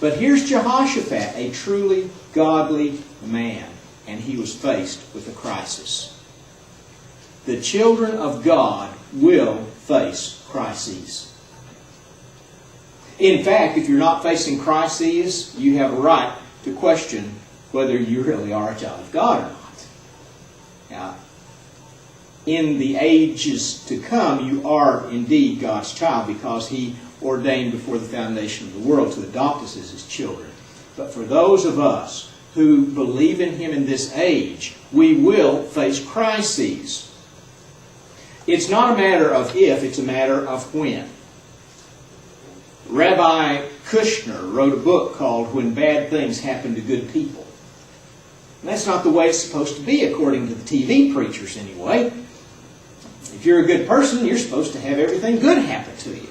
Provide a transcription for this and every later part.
But here's Jehoshaphat, a truly godly man, and he was faced with a crisis. The children of God will face crises. In fact, if you're not facing crises, you have a right to question whether you really are a child of God or not. Now, in the ages to come, you are indeed God's child because He ordained before the foundation of the world to adopt us as His children. But for those of us who believe in Him in this age, we will face crises. It's not a matter of if, it's a matter of when. Rabbi Kushner wrote a book called When Bad Things Happen to Good People. And that's not the way it's supposed to be, according to the TV preachers anyway. If you're a good person, you're supposed to have everything good happen to you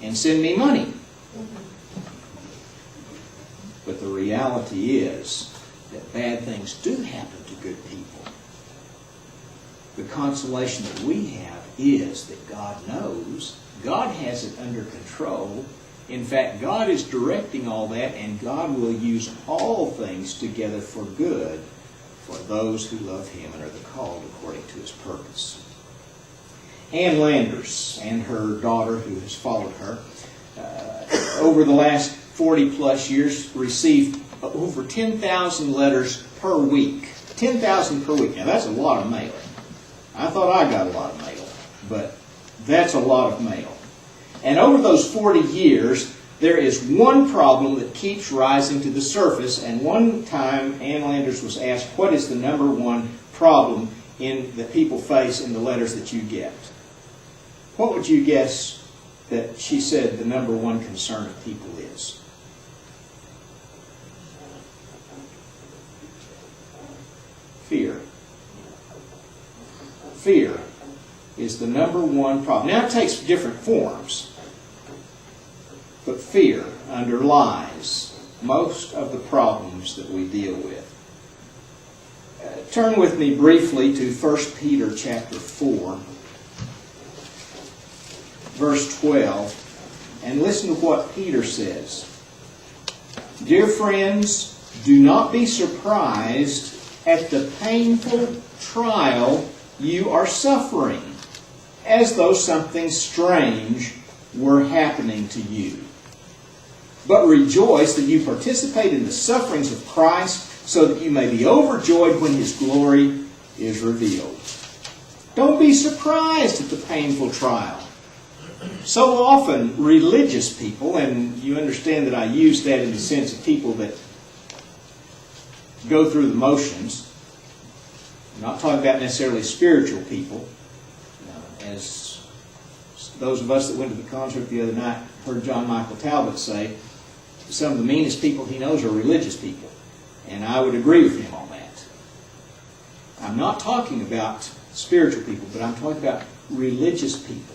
and send me money. But the reality is that bad things do happen to good people. The consolation that we have is that God knows, God has it under control. In fact, God is directing all that, and God will use all things together for good for those who love Him and are the called according to His purpose. Ann Landers and her daughter, who has followed her, over the last 40-plus years, received over 10,000 letters per week. 10,000 per week. Now, that's a lot of mail. I thought I got a lot of mail, but that's a lot of mail. And over those 40 years, there is one problem that keeps rising to the surface. And one time, Ann Landers was asked, what is the number one problem that people face in the letters that you get? What would you guess that she said the number one concern of people is? Fear. Fear is the number one problem. Now, it takes different forms, but fear underlies most of the problems that we deal with. Turn with me briefly to 1 Peter chapter 4, verse 12, and listen to what Peter says. Dear friends, do not be surprised at the painful trial you are suffering, as though something strange were happening to you. But rejoice that you participate in the sufferings of Christ, so that you may be overjoyed when His glory is revealed. Don't be surprised at the painful trial. So often, religious people, and you understand that I use that in the sense of people that go through the motions. I'm not talking about necessarily spiritual people. As those of us that went to the concert the other night heard John Michael Talbot say, some of the meanest people he knows are religious people. And I would agree with him on that. I'm not talking about spiritual people, but I'm talking about religious people.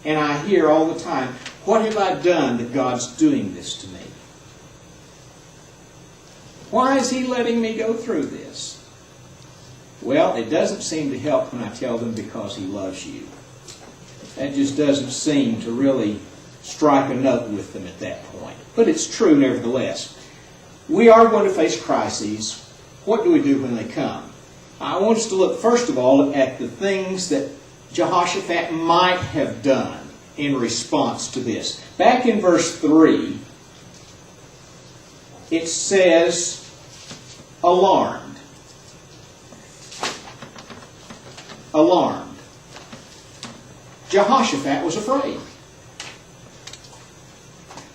And I hear all the time, what have I done that God's doing this to me? Why is He letting me go through this? Well, it doesn't seem to help when I tell them because He loves you. That just doesn't seem to really strike a note with them at that point. But it's true nevertheless. We are going to face crises. What do we do when they come? I want us to look first of all at the things that Jehoshaphat might have done in response to this. Back in verse 3, it says, alarmed. Alarmed. Jehoshaphat was afraid.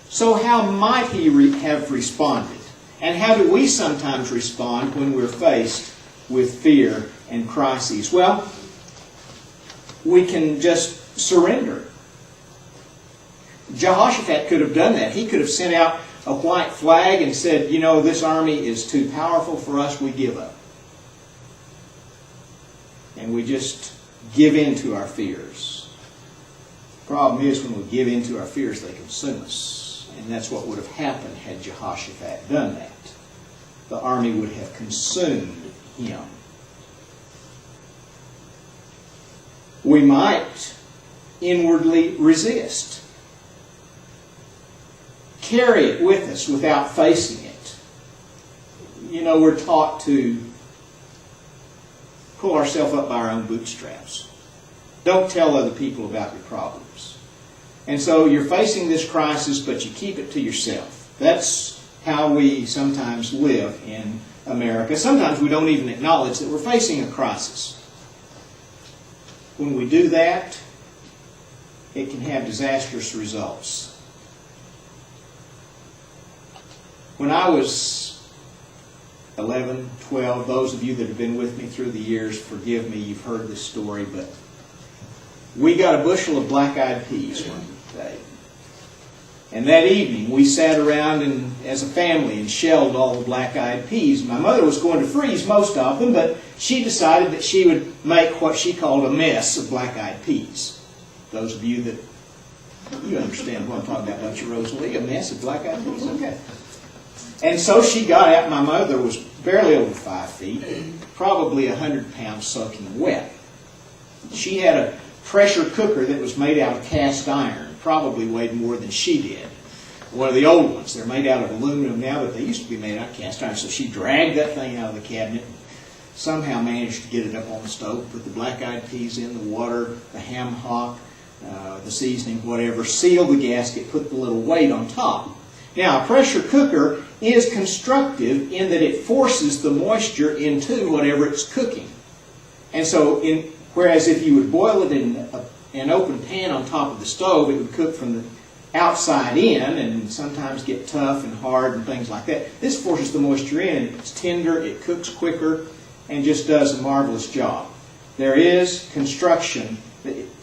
So how might he have responded? And how do we sometimes respond when we're faced with fear and crises? Well, we can just surrender. Jehoshaphat could have done that. He could have sent out a white flag and said, you know, this army is too powerful for us, we give up. And we just give in to our fears. The problem is when we give in to our fears, they consume us. And that's what would have happened had Jehoshaphat done that. The army would have consumed him. We might inwardly resist. carry it with us without facing it. You know, we're taught to pull ourselves up by our own bootstraps. Don't tell other people about your problems. And so you're facing this crisis, but you keep it to yourself. That's how we sometimes live in America. Sometimes we don't even acknowledge that we're facing a crisis. When we do that, it can have disastrous results. When I was 11, 12, those of you that have been with me through the years, forgive me, you've heard this story, but we got a bushel of black-eyed peas one day. And that evening, we sat around as a family and shelled all the black-eyed peas. My mother was going to freeze most of them, but she decided that she would make what she called a mess of black-eyed peas. Those of you that, you understand what I'm talking about, don't you, Rosalie? A mess of black-eyed peas? Okay. And so she got out. My mother was barely over 5 feet, probably 100 pounds soaking wet. She had a pressure cooker that was made out of cast iron. Probably weighed more than she did. One of the old ones. They're made out of aluminum now, but they used to be made out of cast iron. So she dragged that thing out of the cabinet and somehow managed to get it up on the stove, put the black-eyed peas in, the water, the ham hock, the seasoning, whatever, sealed the gasket, put the little weight on top. Now, a pressure cooker is constructive in that it forces the moisture into whatever it's cooking. And so, whereas if you would boil it in an open pan on top of the stove, it would cook from the outside in and sometimes get tough and hard and things like that. This forces the moisture in, and it's tender, it cooks quicker, and just does a marvelous job. There is construction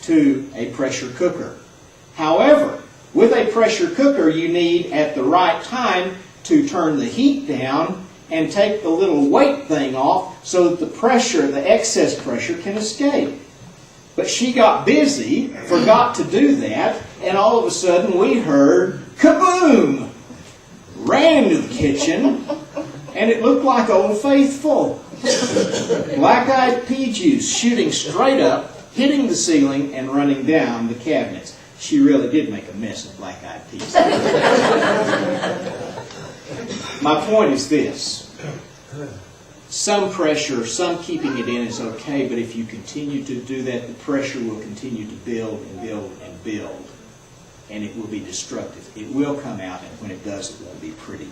to a pressure cooker. However, with a pressure cooker, you need at the right time to turn the heat down and take the little weight thing off so that the pressure, the excess pressure, can escape. But she got busy, forgot to do that, and all of a sudden we heard kaboom! Ran into the kitchen, and it looked like Old Faithful. Black-eyed pea juice shooting straight up, hitting the ceiling, and running down the cabinets. She really did make a mess of black-eyed peas. My point is this. Some pressure, some keeping it in is okay, but if you continue to do that, the pressure will continue to build and build and build, and it will be destructive. It will come out, and when it does, it won't be pretty.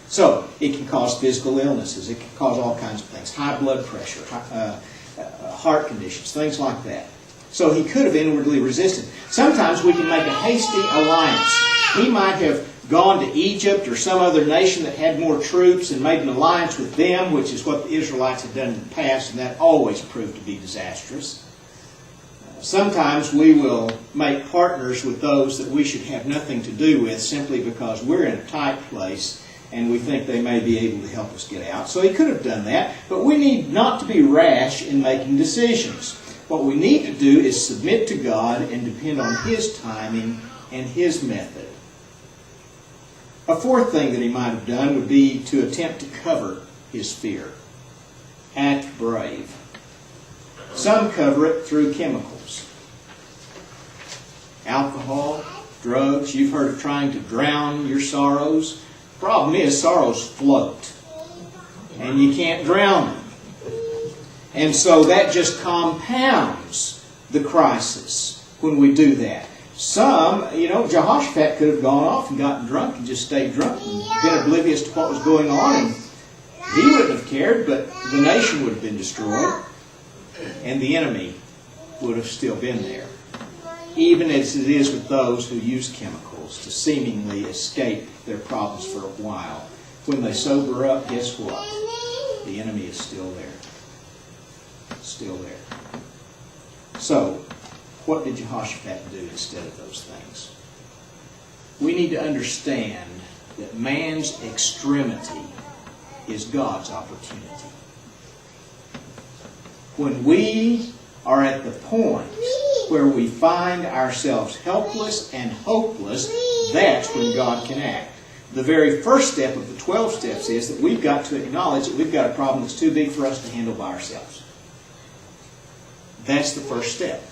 So, it can cause physical illnesses. It can cause all kinds of things. High blood pressure, heart conditions, things like that. So he could have inwardly resisted. Sometimes we can make a hasty alliance. He might have gone to Egypt or some other nation that had more troops and made an alliance with them, which is what the Israelites had done in the past, and that always proved to be disastrous. Sometimes we will make partners with those that we should have nothing to do with simply because we're in a tight place and we think they may be able to help us get out. So he could have done that, but we need not to be rash in making decisions. What we need to do is submit to God and depend on His timing and His method. A fourth thing that he might have done would be to attempt to cover his fear. Act brave. Some cover it through chemicals. Alcohol, drugs. You've heard of trying to drown your sorrows. Problem is, sorrows float. And you can't drown them. And so that just compounds the crisis when we do that. Some, Jehoshaphat could have gone off and gotten drunk and just stayed drunk and been oblivious to what was going on, and he wouldn't have cared, but the nation would have been destroyed, and the enemy would have still been there. Even as it is with those who use chemicals to seemingly escape their problems for a while. When they sober up, guess what? The enemy is still there. Still there. So, what did Jehoshaphat do instead of those things? We need to understand that man's extremity is God's opportunity. When we are at the point where we find ourselves helpless and hopeless, that's when God can act. The very first step of the 12 steps is that we've got to acknowledge that we've got a problem that's too big for us to handle by ourselves. That's the first step.